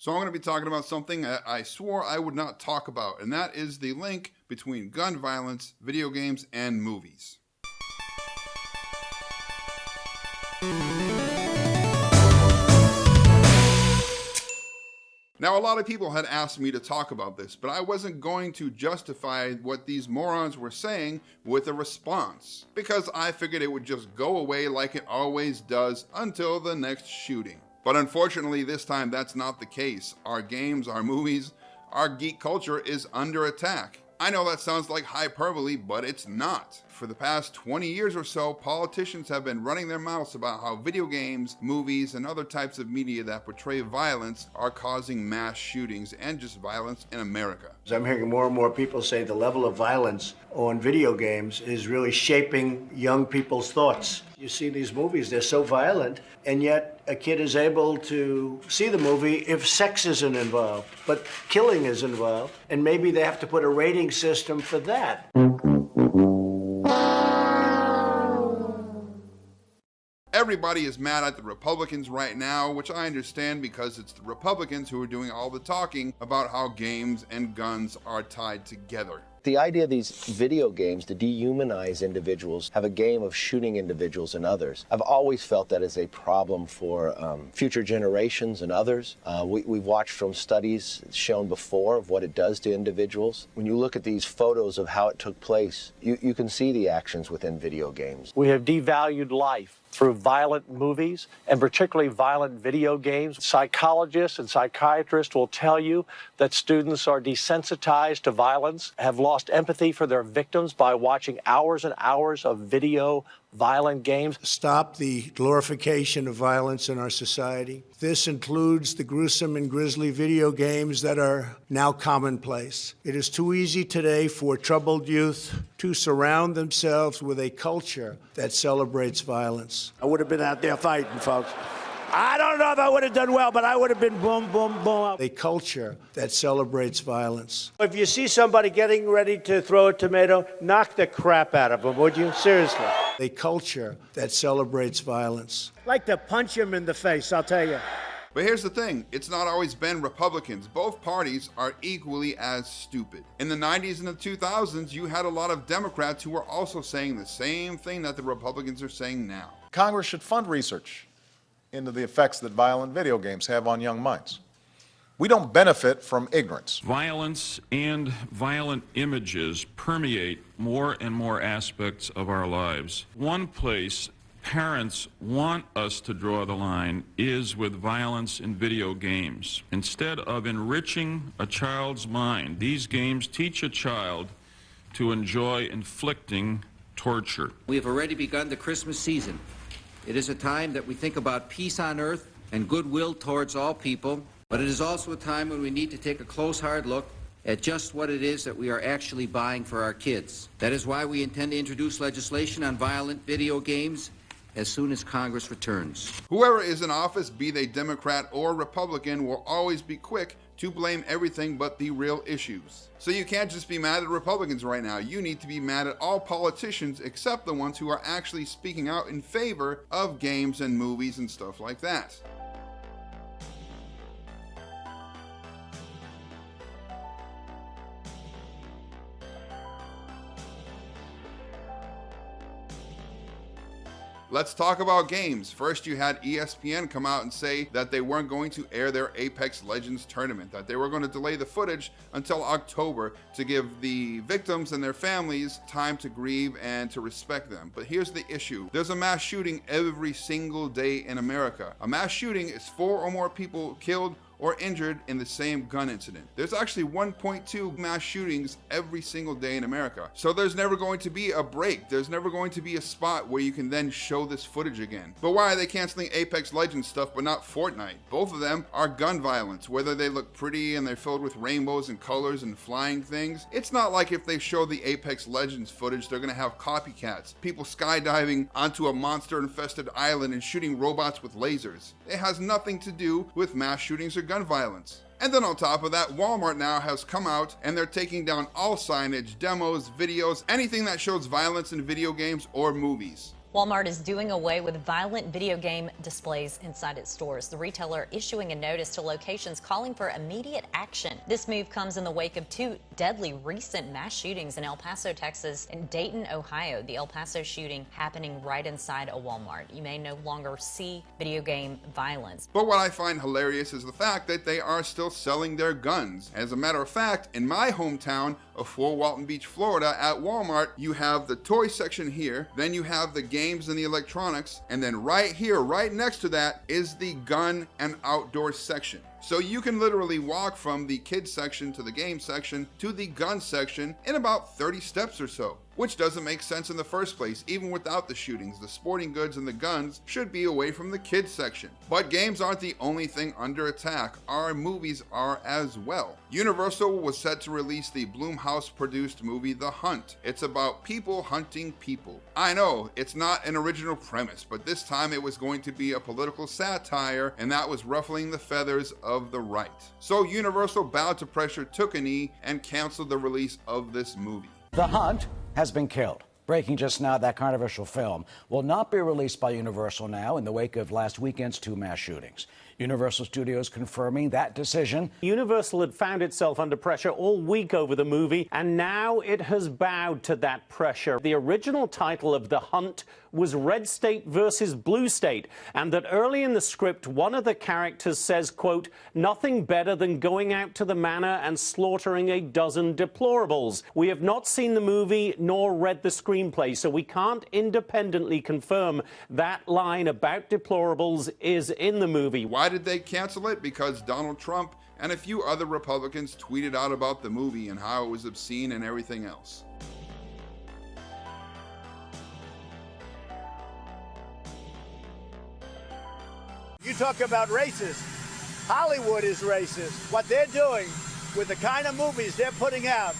So I'm going to be talking about something that I swore I would not talk about, and that is the link between gun violence, video games, and movies. Now, a lot of people had asked me to talk about this, but I wasn't going to justify what these morons were saying with a response, because I figured it would just go away like it always does until the next shooting. But unfortunately, this time that's not the case. Our games, our movies, our geek culture is under attack. I know that sounds like hyperbole, but it's not. For the past 20 years or so, politicians have been running their mouths about how video games, movies, and other types of media that portray violence are causing mass shootings and just violence in America. I'm hearing more and more people say the level of violence on video games is really shaping young people's thoughts. You see these movies, they're so violent, and yet a kid is able to see the movie if sex isn't involved, but killing is involved, and maybe they have to put a rating system for that. Everybody is mad at the Republicans right now, which I understand because it's the Republicans who are doing all the talking about how games and guns are tied together. The idea of these video games to dehumanize individuals, have a game of shooting individuals and others, I've always felt that is a problem for future generations and others. We've watched from studies shown before of what it does to individuals. When you look at these photos of how it took place, you can see the actions within video games. We have devalued life through violent movies and particularly violent video games. Psychologists and psychiatrists will tell you that students are desensitized to violence, have lost empathy for their victims by watching hours and hours of video violent games. Stop the glorification of violence in our society. This includes the gruesome and grisly video games that are now commonplace. It is too easy today for troubled youth to surround themselves with a culture that celebrates violence. I would have been out there fighting, folks. I don't know if I would have done well, but I would have been boom, boom, boom. A culture that celebrates violence. If you see somebody getting ready to throw a tomato, knock the crap out of them, would you? Seriously. A culture that celebrates violence. I'd like to punch him in the face, I'll tell you. But here's the thing, it's not always been Republicans. Both parties are equally as stupid. In the 90s and the 2000s, you had a lot of Democrats who were also saying the same thing that the Republicans are saying now. Congress should fund research into the effects that violent video games have on young minds. We don't benefit from ignorance. Violence and violent images permeate more and more aspects of our lives. One place parents want us to draw the line is with violence in video games. Instead of enriching a child's mind, these games teach a child to enjoy inflicting torture. We have already begun the Christmas season. It is a time that we think about peace on earth and goodwill towards all people, but it is also a time when we need to take a close, hard look at just what it is that we are actually buying for our kids. That is why we intend to introduce legislation on violent video games as soon as Congress returns. Whoever is in office, be they Democrat or Republican, will always be quick to blame everything but the real issues. So you can't just be mad at Republicans right now. You need to be mad at all politicians except the ones who are actually speaking out in favor of games and movies and stuff like that. Let's talk about games. First, you had ESPN come out and say that they weren't going to air their Apex Legends tournament, that they were going to delay the footage until October to give the victims and their families time to grieve and to respect them. But here's the issue. There's a mass shooting every single day in America. A mass shooting is 4 or more people killed or injured in the same gun incident. There's actually 1.2 mass shootings every single day in America. So there's never going to be a break. There's never going to be a spot where you can then show this footage again. But why are they canceling Apex Legends stuff but not Fortnite? Both of them are gun violence. Whether they look pretty and they're filled with rainbows and colors and flying things, it's not like if they show the Apex Legends footage, they're gonna have copycats. People skydiving onto a monster-infested island and shooting robots with lasers. It has nothing to do with mass shootings or gun violence. And then on top of that, Walmart now has come out and they're taking down all signage, demos, videos, anything that shows violence in video games or movies. Walmart is doing away with violent video game displays inside its stores. The retailer issuing a notice to locations calling for immediate action. This move comes in the wake of two deadly recent mass shootings in El Paso, Texas, and Dayton, Ohio. The El Paso shooting happening right inside a Walmart. You may no longer see video game violence. But what I find hilarious is the fact that they are still selling their guns. As a matter of fact, in my hometown of Fort Walton Beach, Florida, at Walmart, you have the toy section here, then you have the games and the electronics, and then right here, right next to that, is the gun and outdoor section. So you can literally walk from the kids section to the game section to the gun section in about 30 steps or so, which doesn't make sense in the first place. Even without the shootings, the sporting goods and the guns should be away from the kids section. But games aren't the only thing under attack. Our movies are as well. Universal was set to release the Blumhouse produced movie The Hunt. It's about people hunting people. I know, it's not an original premise, but this time it was going to be a political satire, and that was ruffling the feathers of the right. So Universal bowed to pressure, took a knee, and canceled the release of this movie. The Hunt has been killed. Breaking just now, that controversial film will not be released by Universal now in the wake of last weekend's two mass shootings. Universal Studios confirming that decision. Universal had found itself under pressure all week over the movie, and now it has bowed to that pressure. The original title of The Hunt was Red State versus Blue State, and that early in the script, one of the characters says, quote, "Nothing better than going out to the manor and slaughtering a dozen deplorables." We have not seen the movie nor read the screenplay, so we can't independently confirm that line about deplorables is in the movie. Why did they cancel it? Because Donald Trump and a few other Republicans tweeted out about the movie and how it was obscene and everything else. You talk about racist. Hollywood is racist. What they're doing with the kind of movies they're putting out,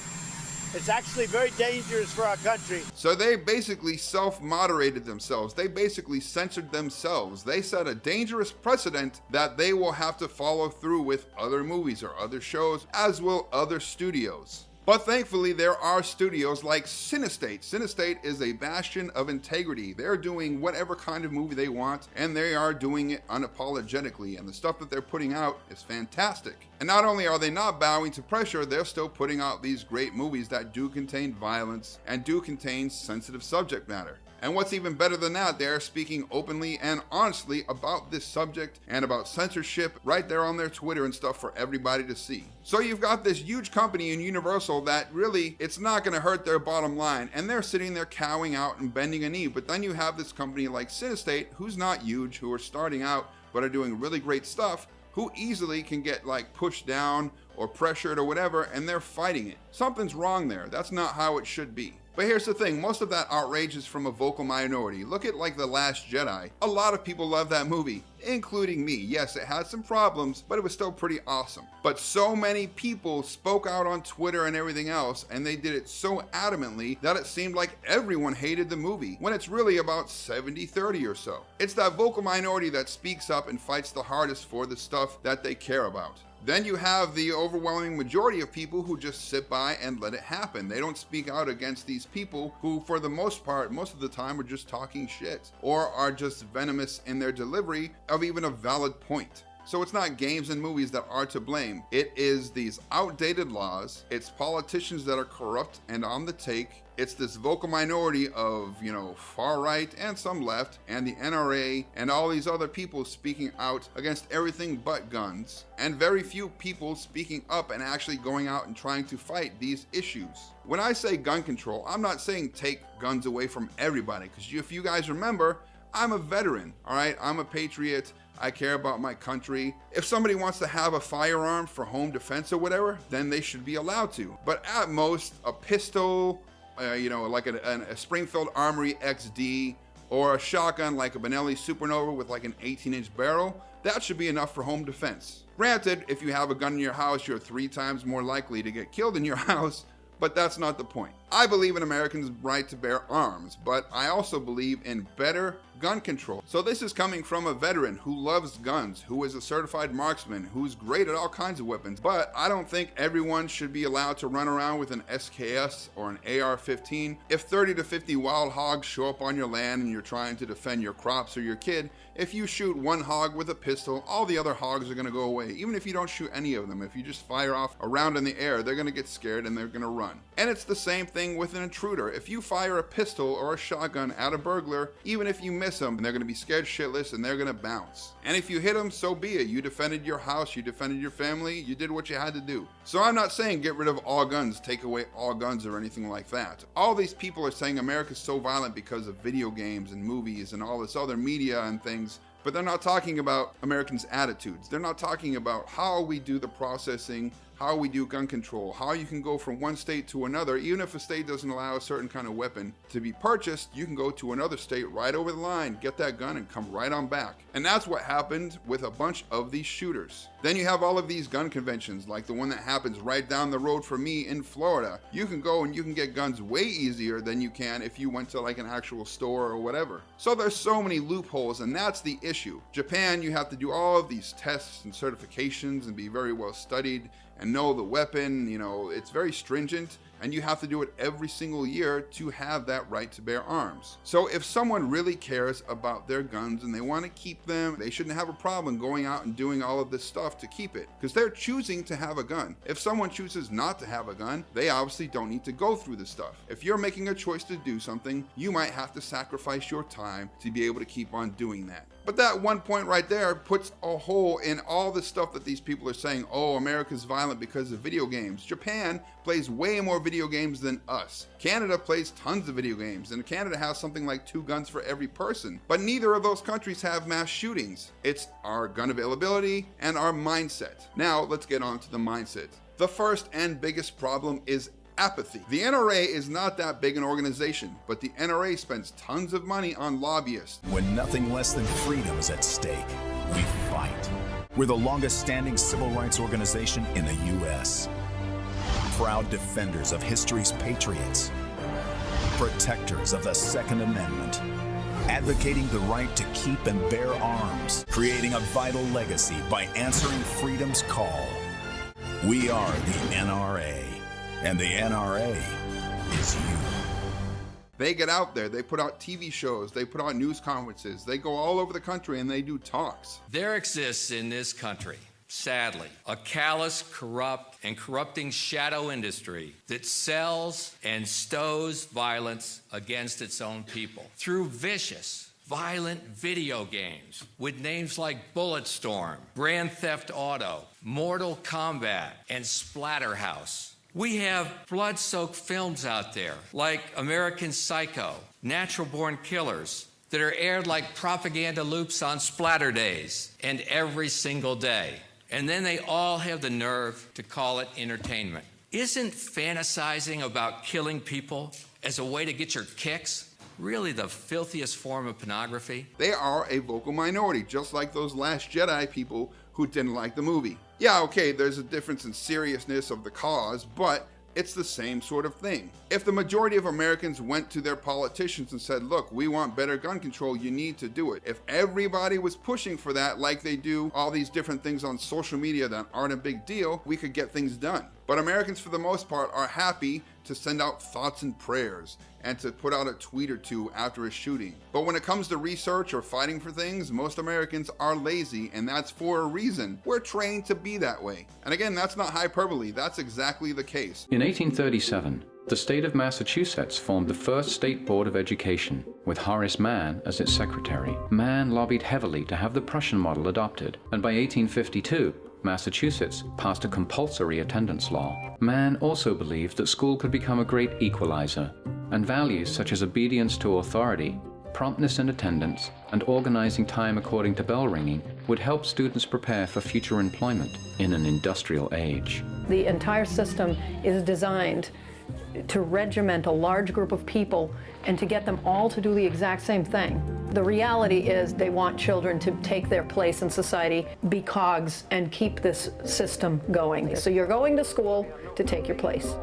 it's actually very dangerous for our country. So they basically self-moderated themselves. They basically censored themselves. They set a dangerous precedent that they will have to follow through with other movies or other shows, as will other studios. But thankfully, there are studios like Cinestate. Cinestate is a bastion of integrity. They're doing whatever kind of movie they want, and they are doing it unapologetically. And the stuff that they're putting out is fantastic. And not only are they not bowing to pressure, they're still putting out these great movies that do contain violence and do contain sensitive subject matter. And what's even better than that, they're speaking openly and honestly about this subject and about censorship right there on their Twitter and stuff for everybody to see. So you've got this huge company in Universal that really, it's not going to hurt their bottom line, and they're sitting there cowing out and bending a knee. But then you have this company like Cinestate, who's not huge, who are starting out but are doing really great stuff, who easily can get like pushed down or pressured or whatever, and they're fighting it. Something's wrong there. That's not how it should be. But here's the thing, most of that outrage is from a vocal minority. Look at like The Last Jedi. A lot of people love that movie, including me. Yes, it had some problems, but it was still pretty awesome. But so many people spoke out on Twitter and everything else, and they did it so adamantly that it seemed like everyone hated the movie, when it's really about 70-30 or so. It's that vocal minority that speaks up and fights the hardest for the stuff that they care about. Then you have the overwhelming majority of people who just sit by and let it happen. They don't speak out against these people who, for the most part, most of the time are just talking shit or are just venomous in their delivery of even a valid point. So it's not games and movies that are to blame. It is these outdated laws. It's politicians that are corrupt and on the take. It's this vocal minority of, far right and some left, and the NRA and all these other people speaking out against everything but guns, and very few people speaking up and actually going out and trying to fight these issues. When I say gun control, I'm not saying take guns away from everybody, because if you guys remember, I'm a veteran, all right? I'm a patriot. I care about my country. If somebody wants to have a firearm for home defense or whatever, then they should be allowed to. But at most, a pistol, like a Springfield Armory XD, or a shotgun like a Benelli Supernova with like an 18-inch barrel, that should be enough for home defense. Granted, if you have a gun in your house, you're 3 times more likely to get killed in your house, but that's not the point. I believe in Americans' right to bear arms, but I also believe in better gun control. So this is coming from a veteran who loves guns, who is a certified marksman, who's great at all kinds of weapons. But I don't think everyone should be allowed to run around with an SKS or an AR-15. If 30 to 50 wild hogs show up on your land and you're trying to defend your crops or your kid, if you shoot one hog with a pistol, all the other hogs are going to go away. Even if you don't shoot any of them, if you just fire off a round in the air, they're going to get scared and they're going to run. And it's the same thing with an intruder. If you fire a pistol or a shotgun at a burglar, even if you miss them, they're going to be scared shitless and they're going to bounce. And if you hit them, so be it. You defended your house, you defended your family, you did what you had to do. So I'm not saying get rid of all guns, take away all guns or anything like that. All these people are saying America's so violent because of video games and movies and all this other media and things. But they're not talking about Americans' attitudes. They're not talking about how we do the processing, how we do gun control, how you can go from one state to another. Even if a state doesn't allow a certain kind of weapon to be purchased, you can go to another state right over the line, get that gun and come right on back. And that's what happened with a bunch of these shooters. Then you have all of these gun conventions, like the one that happens right down the road from me in Florida. You can go and you can get guns way easier than you can if you went to like an actual store or whatever. So there's so many loopholes, and that's the issue. Japan, you have to do all of these tests and certifications and be very well studied and know the weapon. You know, it's very stringent, and you have to do it every single year to have that right to bear arms. So if someone really cares about their guns and they want to keep them, they shouldn't have a problem going out and doing all of this stuff to keep it, because they're choosing to have a gun. If someone chooses not to have a gun, they obviously don't need to go through this stuff. If you're making a choice to do something, you might have to sacrifice your time to be able to keep on doing that. But that one point right there puts a hole in all the stuff that these people are saying. Oh, America's violent because of video games. Japan plays way more video games than us. Canada plays tons of video games, and Canada has something like 2 guns for every person. But neither of those countries have mass shootings. It's our gun availability and our mindset. Now, let's get on to the mindset. The first and biggest problem is apathy. The NRA is not that big an organization, but the NRA spends tons of money on lobbyists. When nothing less than freedom is at stake, we fight. We're the longest standing civil rights organization in the U.S. Proud defenders of history's patriots. Protectors of the Second Amendment. Advocating the right to keep and bear arms. Creating a vital legacy by answering freedom's call. We are the NRA. And the NRA is you. They get out there, they put out TV shows, they put out news conferences, they go all over the country and they do talks. There exists in this country, sadly, a callous, corrupt, and corrupting shadow industry that sells and stows violence against its own people through vicious, violent video games with names like Bulletstorm, Grand Theft Auto, Mortal Kombat, and Splatterhouse. We have blood-soaked films out there like American Psycho, Natural Born Killers, that are aired like propaganda loops on splatter days and every single day. And then they all have the nerve to call it entertainment. Isn't fantasizing about killing people as a way to get your kicks really the filthiest form of pornography? They are a vocal minority, just like those Last Jedi people who didn't like the movie. Yeah, okay, there's a difference in seriousness of the cause, but it's the same sort of thing. If the majority of Americans went to their politicians and said, look, we want better gun control, you need to do it. If everybody was pushing for that like they do all these different things on social media that aren't a big deal, we could get things done. But Americans, for the most part, are happy to send out thoughts and prayers and to put out a tweet or two after a shooting. But when it comes to research or fighting for things, most Americans are lazy, and that's for a reason. We're trained to be that way. And again, that's not hyperbole, that's exactly the case. In 1837, the state of Massachusetts formed the first state board of education, with Horace Mann as its secretary. Mann lobbied heavily to have the Prussian model adopted, and by 1852, Massachusetts passed a compulsory attendance law. Mann also believed that school could become a great equalizer, and values such as obedience to authority, promptness in attendance, and organizing time according to bell ringing would help students prepare for future employment in an industrial age. The entire system is designed to regiment a large group of people and to get them all to do the exact same thing. The reality is they want children to take their place in society, be cogs, and keep this system going. So you're going to school to take your place.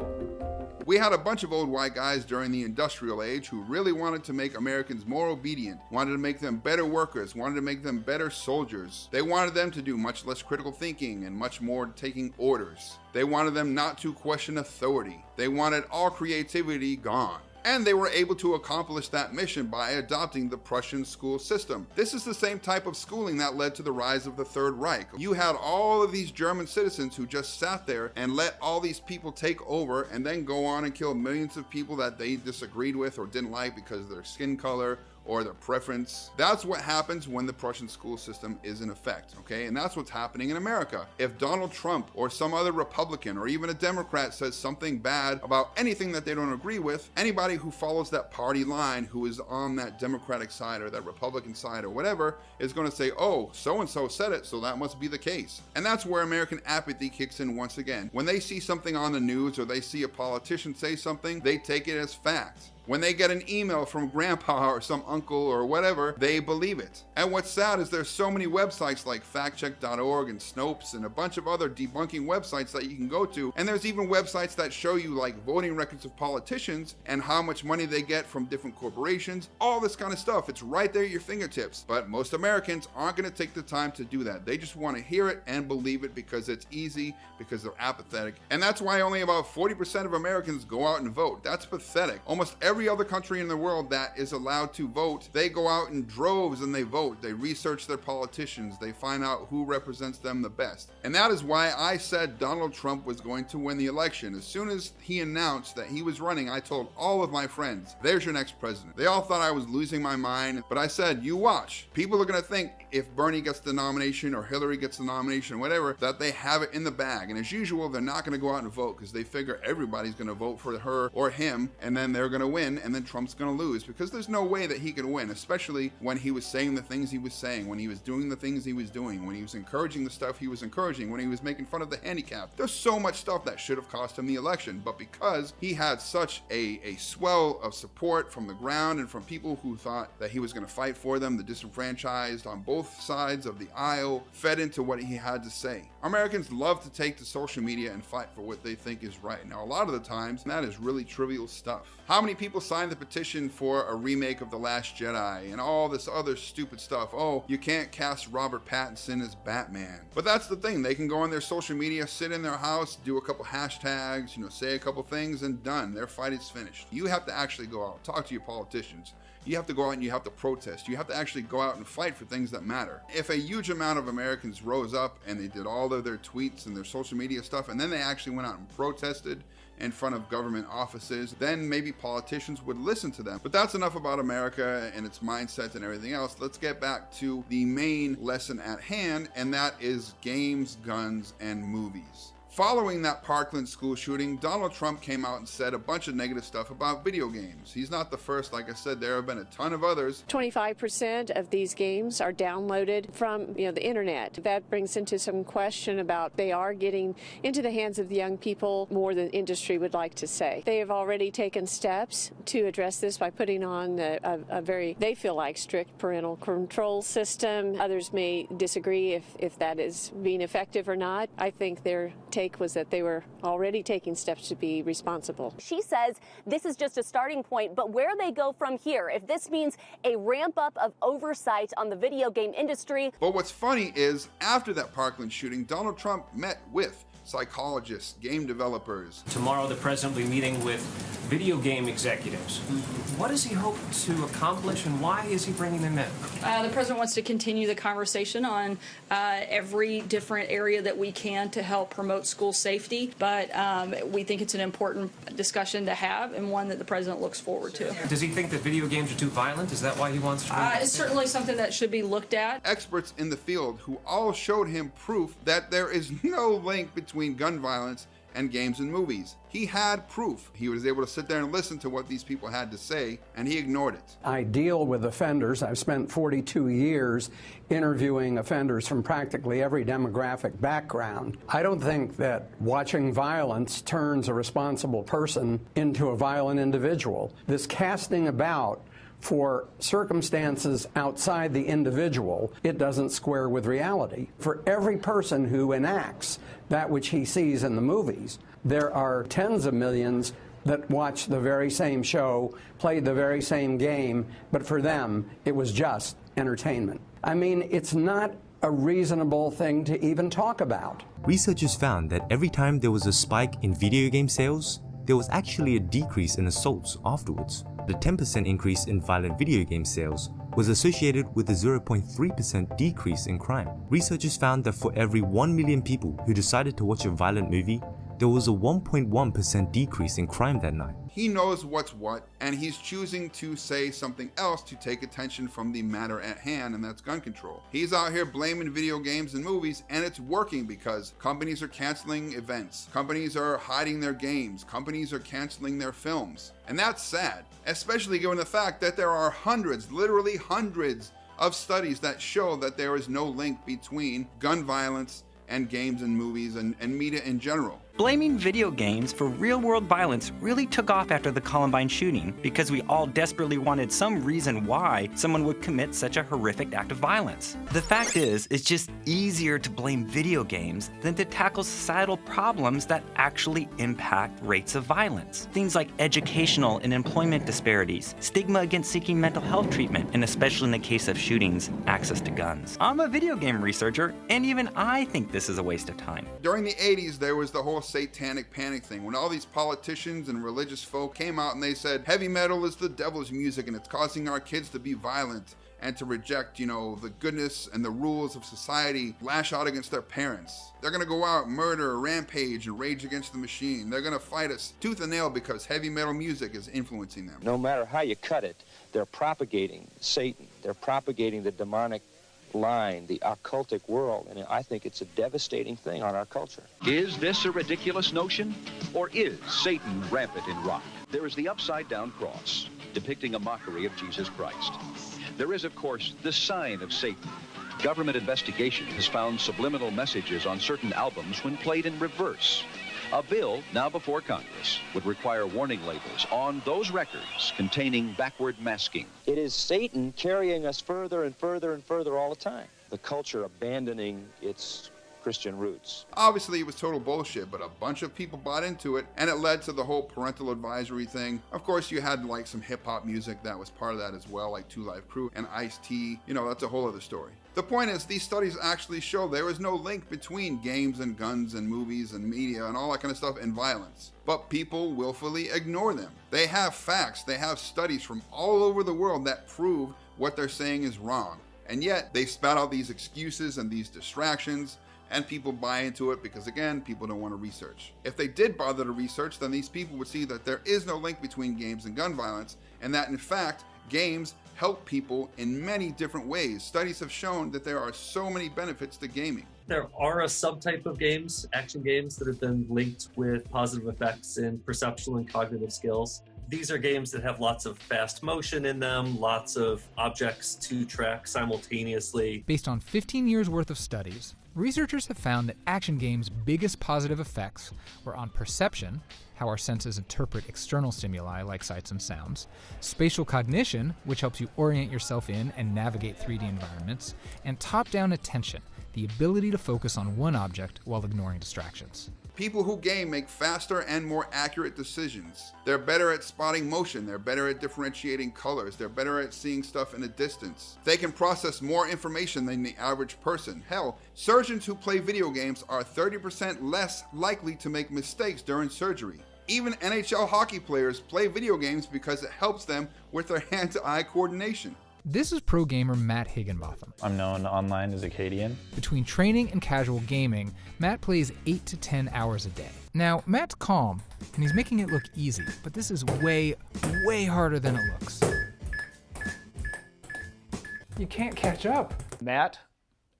We had a bunch of old white guys during the industrial age who really wanted to make Americans more obedient, wanted to make them better workers, wanted to make them better soldiers. They wanted them to do much less critical thinking and much more taking orders. They wanted them not to question authority. They wanted all creativity gone. And they were able to accomplish that mission by adopting the Prussian school system. This is the same type of schooling that led to the rise of the Third Reich. You had all of these German citizens who just sat there and let all these people take over and then go on and kill millions of people that they disagreed with or didn't like because of their skin color or their preference. That's what happens when the Prussian school system is in effect, okay? And that's what's happening in America. If Donald Trump or some other Republican or even a Democrat says something bad about anything that they don't agree with, anybody who follows that party line, who is on that Democratic side or that Republican side or whatever, is going to say, oh, so-and-so said it, so that must be the case. And that's where American apathy kicks in once again. When they see something on the news or they see a politician say something, they take it as fact. When they get an email from grandpa or some uncle or whatever, they believe it. And what's sad is there's so many websites like factcheck.org and Snopes and a bunch of other debunking websites that you can go to. And there's even websites that show you like voting records of politicians and how much money they get from different corporations, all this kind of stuff. It's right there at your fingertips. But most Americans aren't going to take the time to do that. They just want to hear it and believe it because it's easy, because they're apathetic. And that's why only about 40% of Americans go out and vote. That's pathetic. Almost every other country in the world that is allowed to vote, they go out in droves and they vote. They research their politicians. They find out who represents them the best. And that is why I said Donald Trump was going to win the election. As soon as he announced that he was running, I told all of my friends, there's your next president. They all thought I was losing my mind, but I said, you watch. People are going to think if Bernie gets the nomination or Hillary gets the nomination, whatever, that they have it in the bag. And as usual, they're not going to go out and vote because they figure everybody's going to vote for her or him, and then they're going to win, and then Trump's going to lose, because there's no way that he could win, especially when he was saying the things he was saying, when he was doing the things he was doing, when he was encouraging the stuff he was encouraging, when he was making fun of the handicapped. There's so much stuff that should have cost him the election, but because he had such a swell of support from the ground and from people who thought that he was going to fight for them, the disenfranchised on both sides of the aisle fed into what he had to say. Americans love to take to social media and fight for what they think is right. Now, a lot of the times, that is really trivial stuff. How many people signed the petition for a remake of The Last Jedi and all this other stupid stuff? Oh, you can't cast Robert Pattinson as Batman. But that's the thing. They can go on their social media, sit in their house, do a couple hashtags, say a couple things, and done. Their fight is finished. You have to actually go out, talk to your politicians. You have to go out and you have to protest. You have to actually go out and fight for things that matter. If a huge amount of Americans rose up and they did all of their tweets and their social media stuff, and then they actually went out and protested in front of government offices, then maybe politicians would listen to them. But that's enough about America and its mindset and everything else. Let's get back to the main lesson at hand, and that is games, guns, and movies. Following that Parkland school shooting, Donald Trump came out and said a bunch of negative stuff about video games. He's not the first. Like I said, there have been a ton of others. 25% of these games are downloaded from the internet. That brings into some question about they are getting into the hands of the young people more than industry would like to say. They have already taken steps to address this by putting on a very, they feel like, strict parental control system. Others may disagree if that is being effective or not. I think their take was that they were already taking steps to be responsible. She says this is just a starting point, but where they go from here, if this means a ramp up of oversight on the video game industry. But what's funny is after that Parkland shooting, Donald Trump met with psychologists, game developers. Tomorrow, the president will be meeting with video game executives. What does he hope to accomplish, and why is he bringing them in? The president wants to continue the conversation on every different area that we can to help promote school safety, but we think it's an important discussion to have and one that the president looks forward to. Does he think that video games are too violent? Is that why he wants to? It's certainly something that should be looked at. Experts in the field who all showed him proof that there is no link between gun violence and games and movies. He had proof. He was able to sit there and listen to what these people had to say, and he ignored it. I deal with offenders. I've spent 42 years interviewing offenders from practically every demographic background. I don't think that watching violence turns a responsible person into a violent individual. This casting about for circumstances outside the individual, it doesn't square with reality. For every person who enacts that which he sees in the movies, there are tens of millions that watched the very same show, played the very same game, but for them, it was just entertainment. I mean, it's not a reasonable thing to even talk about. Researchers found that every time there was a spike in video game sales, there was actually a decrease in assaults afterwards. The 10% increase in violent video game sales was associated with a 0.3% decrease in crime. Researchers found that for every 1 million people who decided to watch a violent movie, there was a 1.1% decrease in crime that night. He knows what's what, and he's choosing to say something else to take attention from the matter at hand, and that's gun control. He's out here blaming video games and movies, and it's working because companies are canceling events, companies are hiding their games, companies are canceling their films. And that's sad, especially given the fact that there are hundreds, literally hundreds, of studies that show that there is no link between gun violence and games and movies and media in general. Blaming video games for real-world violence really took off after the Columbine shooting because we all desperately wanted some reason why someone would commit such a horrific act of violence. The fact is, it's just easier to blame video games than to tackle societal problems that actually impact rates of violence. Things like educational and employment disparities, stigma against seeking mental health treatment, and especially in the case of shootings, access to guns. I'm a video game researcher, and even I think this is a waste of time. During the 80s, there was the whole satanic panic thing when all these politicians and religious folk came out and they said heavy metal is the devil's music and it's causing our kids to be violent and to reject, the goodness and the rules of society, lash out against their parents. They're gonna go out, murder, rampage, and rage against the machine. They're gonna fight us tooth and nail because heavy metal music is influencing them. No matter how you cut it, they're propagating Satan. They're propagating the demonic line, the occultic world, and I think it's a devastating thing on our culture. Is this a ridiculous notion, or is Satan rampant in rock? There is the upside-down cross, depicting a mockery of Jesus Christ. There is, of course, the sign of Satan. Government investigation has found subliminal messages on certain albums when played in reverse. A bill now before Congress would require warning labels on those records containing backward masking. It is Satan carrying us further and further and further all the time. The culture abandoning its Christian roots. Obviously, it was total bullshit, but a bunch of people bought into it, and it led to the whole parental advisory thing. Of course, you had like some hip-hop music that was part of that as well, like 2 Live Crew and Ice-T. That's a whole other story. The point is, these studies actually show there is no link between games and guns and movies and media and all that kind of stuff and violence. But people willfully ignore them. They have facts, they have studies from all over the world that prove what they're saying is wrong. And yet, they spout out these excuses and these distractions, and people buy into it because, again, people don't want to research. If they did bother to research, then these people would see that there is no link between games and gun violence, and that, in fact, games help people in many different ways. Studies have shown that there are so many benefits to gaming. There are a subtype of games, action games, that have been linked with positive effects in perceptual and cognitive skills. These are games that have lots of fast motion in them, lots of objects to track simultaneously. Based on 15 years worth of studies, researchers have found that action games' biggest positive effects were on perception, how our senses interpret external stimuli like sights and sounds, spatial cognition, which helps you orient yourself in and navigate 3D environments, and top-down attention, the ability to focus on one object while ignoring distractions. People who game make faster and more accurate decisions. They're better at spotting motion. They're better at differentiating colors. They're better at seeing stuff in a distance. They can process more information than the average person. Hell, surgeons who play video games are 30% less likely to make mistakes during surgery. Even NHL hockey players play video games because it helps them with their hand-to-eye coordination. This is pro gamer Matt Higginbotham. I'm known online as Acadian. Between training and casual gaming, Matt plays 8 to 10 hours a day. Now, Matt's calm, and he's making it look easy, but this is way, way harder than it looks. You can't catch up. Matt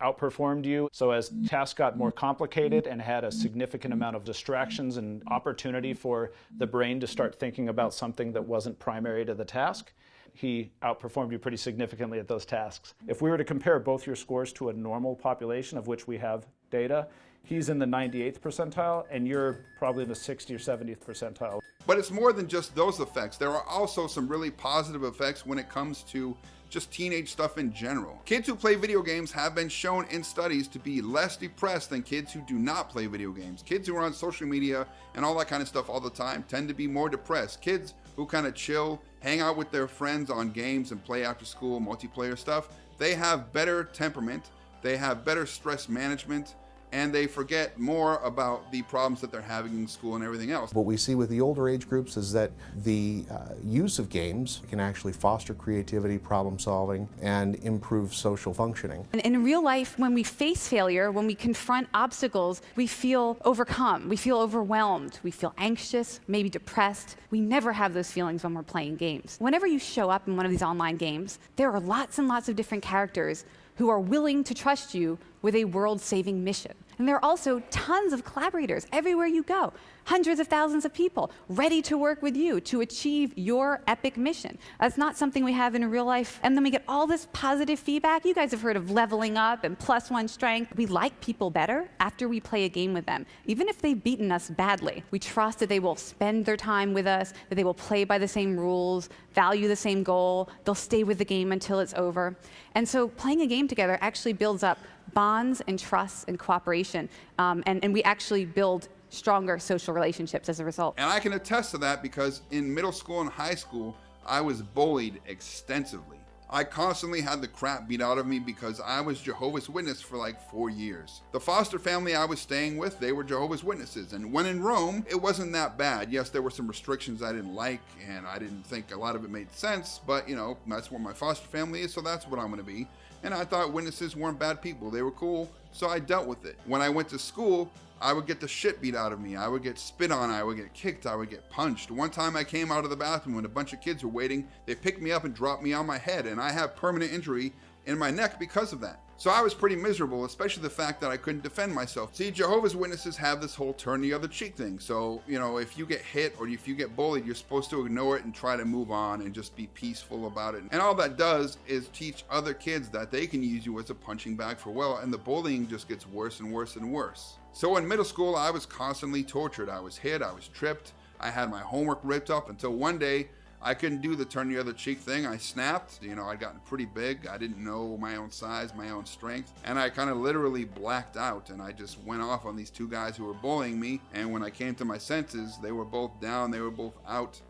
outperformed you, so as tasks got more complicated and had a significant amount of distractions and opportunity for the brain to start thinking about something that wasn't primary to the task, he outperformed you pretty significantly at those tasks. If we were to compare both your scores to a normal population of which we have data, he's in the 98th percentile and you're probably in the 60th or 70th percentile. But it's more than just those effects. There are also some really positive effects when it comes to just teenage stuff in general. Kids who play video games have been shown in studies to be less depressed than kids who do not play video games. Kids who are on social media and all that kind of stuff all the time tend to be more depressed. Kids who kind of chill, hang out with their friends on games and play after school multiplayer stuff, they have better temperament, they have better stress management, and they forget more about the problems that they're having in school and everything else. What we see with the older age groups is that the use of games can actually foster creativity, problem solving, and improve social functioning. And in real life, when we face failure, when we confront obstacles, we feel overcome, we feel overwhelmed, we feel anxious, maybe depressed. We never have those feelings when we're playing games. Whenever you show up in one of these online games, there are lots and lots of different characters who are willing to trust you with a world-saving mission. And there are also tons of collaborators everywhere you go, hundreds of thousands of people ready to work with you to achieve your epic mission. That's not something we have in real life. And then we get all this positive feedback. You guys have heard of leveling up and +1 strength. We like people better after we play a game with them, even if they've beaten us badly. We trust that they will spend their time with us, that they will play by the same rules, value the same goal, they'll stay with the game until it's over. And so playing a game together actually builds up bonds and trust and cooperation, and we actually build stronger social relationships as a result. And I can attest to that because in middle school and high school, I was bullied extensively. I constantly had the crap beat out of me because I was Jehovah's Witness for like 4 years. The foster family I was staying with, they were Jehovah's Witnesses. And when in Rome, it wasn't that bad. Yes, there were some restrictions I didn't like, and I didn't think a lot of it made sense, but you know, that's where my foster family is, so that's what I'm gonna be. And I thought witnesses weren't bad people. They were cool, so I dealt with it. When I went to school, I would get the shit beat out of me. I would get spit on, I would get kicked, I would get punched. One time I came out of the bathroom when a bunch of kids were waiting. They picked me up and dropped me on my head, and I have permanent injury in my neck because of that. So I was pretty miserable, especially the fact that I couldn't defend myself. See, Jehovah's Witnesses have this whole turn the other cheek thing. So, you know, if you get hit or if you get bullied, you're supposed to ignore it and try to move on and just be peaceful about it. And all that does is teach other kids that they can use you as a punching bag for well, and the bullying just gets worse and worse and worse. So in middle school, I was constantly tortured. I was hit, I was tripped, I had my homework ripped up until one day, I couldn't do the turn the other cheek thing. I snapped. You know, I'd gotten pretty big. I didn't know my own size, my own strength. And I kind of literally blacked out. And I just went off on these two guys who were bullying me. And when I came to my senses, they were both down. They were both out.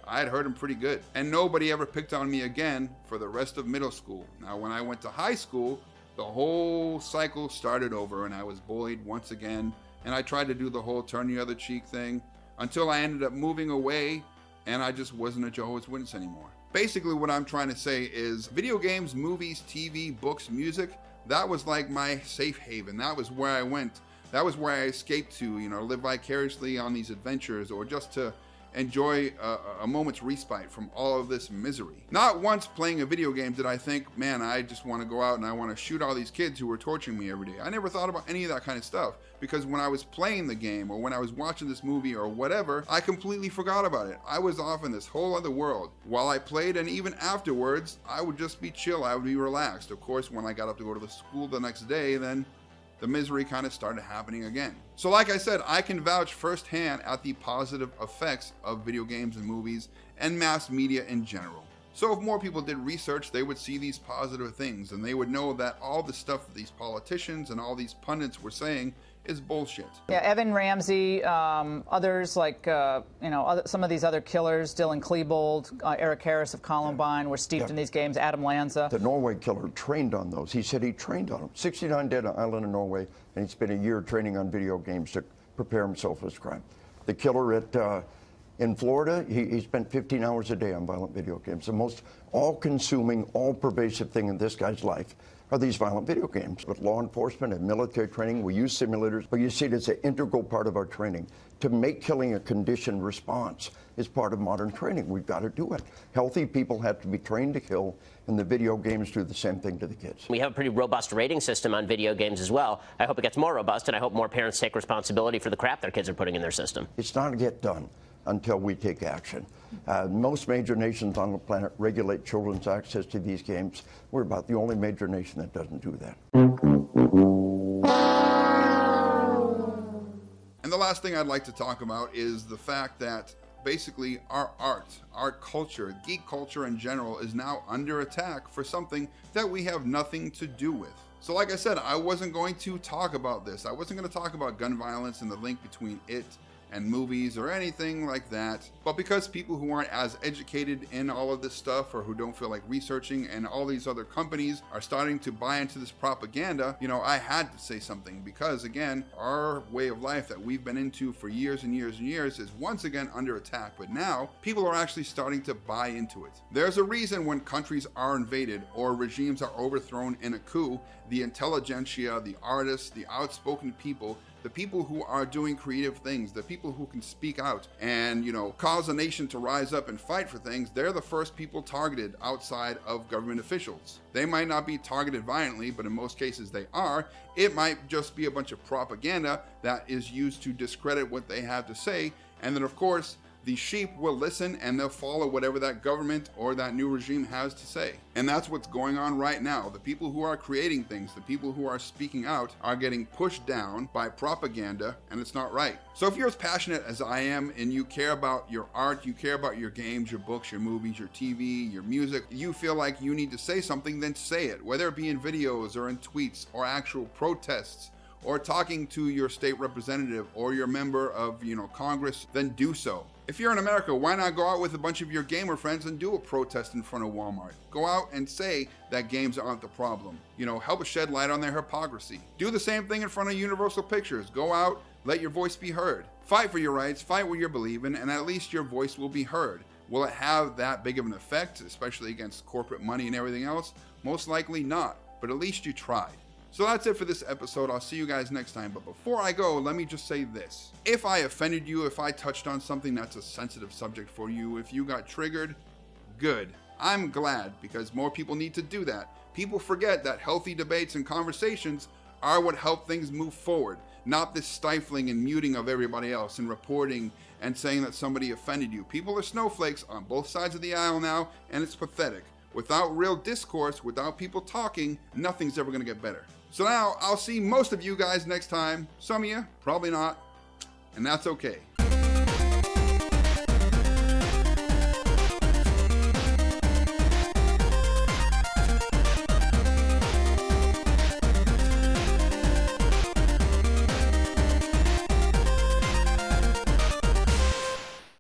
I had hurt them pretty good. And nobody ever picked on me again for the rest of middle school. Now, when I went to high school, the whole cycle started over. And I was bullied once again. And I tried to do the whole turn the other cheek thing until I ended up moving away. And I just wasn't a Jehovah's Witness anymore. Basically what I'm trying to say is video games, movies, TV, books, music, that was like my safe haven. That was where I went. That was where I escaped to, you know, live vicariously on these adventures or just to enjoy a moment's respite from all of this misery. Not once playing a video game did I think, man, I just want to go out and I want to shoot all these kids who were torturing me every day. I never thought about any of that kind of stuff because when I was playing the game or when I was watching this movie or whatever, I completely forgot about it. I was off in this whole other world. While I played and even afterwards, I would just be chill. I would be relaxed. Of course, when I got up to go to the school the next day, then the misery kind of started happening again. So like I said, I can vouch firsthand at the positive effects of video games and movies and mass media in general. So if more people did research, they would see these positive things and they would know that all the stuff that these politicians and all these pundits were saying is bullshit. Yeah, Evan Ramsey, others like, some of these other killers, Dylan Klebold, Eric Harris of Columbine, were steeped in these games, Adam Lanza. The Norway killer trained on those. He said he trained on them. 69 dead on an island in Norway, and he spent a year training on video games to prepare himself for this crime. The killer in Florida, he spent 15 hours a day on violent video games. The most all-consuming, all-pervasive thing in this guy's life are these violent video games. With law enforcement and military training, we use simulators, but you see it as an integral part of our training. To make killing a conditioned response is part of modern training. We've got to do it. Healthy people have to be trained to kill, and the video games do the same thing to the kids. We have a pretty robust rating system on video games as well. I hope it gets more robust, and I hope more parents take responsibility for the crap their kids are putting in their system. It's not to get done until we take action. Most major nations on the planet regulate children's access to these games. We're about the only major nation that doesn't do that. And the last thing I'd like to talk about is the fact that basically our art, our culture, geek culture in general is now under attack for something that we have nothing to do with. So like I said, I wasn't going to talk about this. I wasn't going to talk about gun violence and the link between it and movies or anything like that. But because people who aren't as educated in all of this stuff or who don't feel like researching and all these other companies are starting to buy into this propaganda, you know, I had to say something because again, our way of life that we've been into for years and years and years is once again under attack. But now people are actually starting to buy into it. There's a reason when countries are invaded or regimes are overthrown in a coup, the intelligentsia, the artists, the outspoken people, the people who are doing creative things, the people who can speak out and, you know, cause a nation to rise up and fight for things, they're the first people targeted outside of government officials. They might not be targeted violently, but in most cases they are. It might just be a bunch of propaganda that is used to discredit what they have to say. And then, of course, the sheep will listen and they'll follow whatever that government or that new regime has to say. And that's what's going on right now. The people who are creating things, the people who are speaking out are getting pushed down by propaganda, and it's not right. So if you're as passionate as I am and you care about your art, you care about your games, your books, your movies, your TV, your music, you feel like you need to say something, then say it. Whether it be in videos or in tweets or actual protests, or talking to your state representative or your member of, you know, Congress, then do so. If you're in America, why not go out with a bunch of your gamer friends and do a protest in front of Walmart? Go out and say that games aren't the problem. You know, help shed light on their hypocrisy. Do the same thing in front of Universal Pictures. Go out, let your voice be heard. Fight for your rights, fight what you believe in, and at least your voice will be heard. Will it have that big of an effect, especially against corporate money and everything else? Most likely not, but at least you tried. So that's it for this episode. I'll see you guys next time. But before I go, let me just say this. If I offended you, if I touched on something that's a sensitive subject for you, if you got triggered, good. I'm glad because more people need to do that. People forget that healthy debates and conversations are what help things move forward, not this stifling and muting of everybody else and reporting and saying that somebody offended you. People are snowflakes on both sides of the aisle now, and it's pathetic. Without real discourse, without people talking, nothing's ever going to get better. So now, I'll see most of you guys next time. Some of you, probably not. And that's okay.